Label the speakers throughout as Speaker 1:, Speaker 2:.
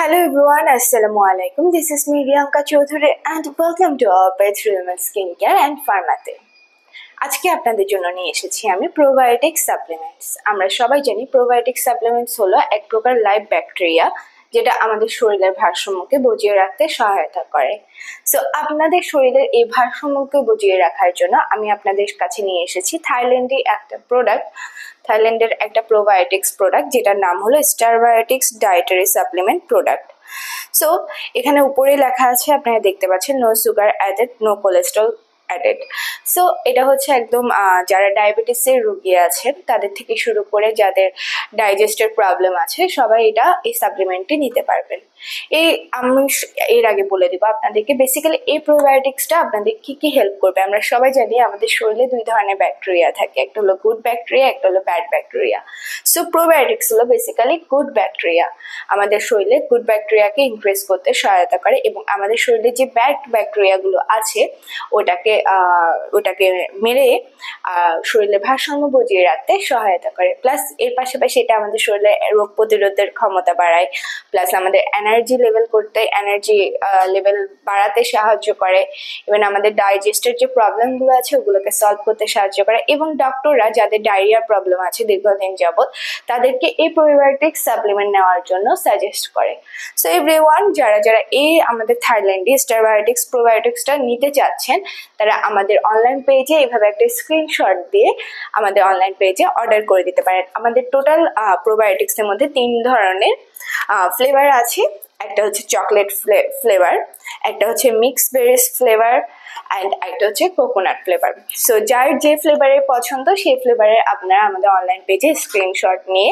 Speaker 1: Hello everyone, Assalamu alaikum. This is me Riyanka Chaudhary and welcome to our page Human Skincare and Pharmaতে। আজকে আপনাদের জন্য নিয়ে এসেছি আমি প্রোবায়োটিক সাপ্লিমেন্টস। আমরা সবাই জানি প্রোবায়োটিক সাপ্লিমেন্টস হলো এক প্রকার লাইভ ব্যাকটেরিয়া যেটা আমাদের শরীরের ভারসাম্যকে বজিয়ে রাখতে সহায়তা করে। সো আপনাদের শরীরের এই ভারসাম্যকে বজিয়ে রাখার জন্য আমি আপনাদের কাছে নিয়ে এসেছি থাইল্যান্ডের একটা প্রোডাক্ট, থাইল্যান্ডের একটা প্রোবায়োটিক্স প্রোডাক্ট যেটার নাম হলো Starbiotics dietary supplement product. So এখানে উপরে লেখা আছে, আপনারা দেখতে পাচ্ছেন no sugar added, no cholesterol added. So এটা হচ্ছে একদম যারা ডায়াবেটিসের রোগী আছেন তাদের থেকে শুরু করে যাদের ডাইজেস্টের প্রবলেম আছে সবাই এই সাপ্লিমেন্টটি নিতে পারবেন। আমি এর আগে বলে দিব আপনাদেরকে বেসিক্যালি এই প্রোবায়োটিক্সটা আপনাদের কি কি হেল্প করবে। আমরা সবাই জানি আমাদের শরীরে দুই ধরনের ব্যাকটেরিয়া থাকে, একটা হলো গুড ব্যাকটেরিয়া, একটা হলো ব্যাড ব্যাকটেরিয়া। সো প্রোবায়োটিক্স হলো বেসিক্যালি গুড ব্যাকটেরিয়া, আমাদের শরীরে গুড ব্যাকটেরিয়াকে ইনক্রিজ করতে সহায়তা করে এবং আমাদের শরীরে যে ব্যাড ব্যাকটেরিয়াগুলো আছে ওটাকে মেরে শরীরে ভারসাম্য বজিয়ে রাখতে সহায়তা করে। প্লাস এর পাশাপাশি এটা আমাদের শরীরে রোগ প্রতিরোধের ক্ষমতা বাড়ায়, প্লাস আমাদের এনার্জি লেভেল বাড়াতে সাহায্য করে, এবং আমাদের ডাইজেস্টের যে প্রবলেমগুলো আছে ওগুলোকে সলভ করতে সাহায্য করে। এবং ডক্টররা যাদের ডায়রিয়ার প্রবলেম আছে দীর্ঘদিন যাবত তাদেরকে এই প্রোবায়োটিক সাপ্লিমেন্ট নেওয়ার জন্য সাজেস্ট করে। সো এভরিওয়ান, যারা আমাদের থাইল্যান্ডে স্টারবায়োটিক্স প্রোবায়োটিক্সটা নিতে চাচ্ছেন তারা আমাদের অনলাইন পেজে এইভাবে একটা স্ক্রিনশট দিয়ে আমাদের অনলাইন পেজে অর্ডার করে দিতে পারেন। আমাদের টোটাল প্রোবায়োটিক্সের মধ্যে 3 ধরনের ফ্লেভার আছে, একটা হচ্ছে চকলেট ফ্লেভার, একটা হচ্ছে মিক্স বেরিজ ফ্লেভার অ্যান্ড একটা হচ্ছে কোকোনাট ফ্লেভার। সো যার যে ফ্লেভারের পছন্দ সেই ফ্লেভারের আপনারা আমাদের অনলাইন পেজে স্ক্রিনশট নিয়ে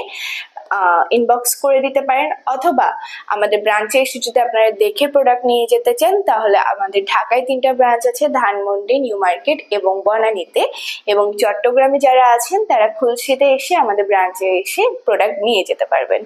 Speaker 1: ইনবক্স করে দিতে পারেন, অথবা আমাদের ব্রাঞ্চে এসে যদি আপনারা দেখে প্রোডাক্ট নিয়ে যেতে চান তাহলে আমাদের ঢাকায় 3টা ব্রাঞ্চ আছে, ধানমন্ডি, নিউ মার্কেট এবং বনানীতে, এবং চট্টগ্রামে যারা আছেন তারা খুলশীতে এসে আমাদের ব্রাঞ্চে এসে প্রোডাক্ট নিয়ে যেতে পারবেন।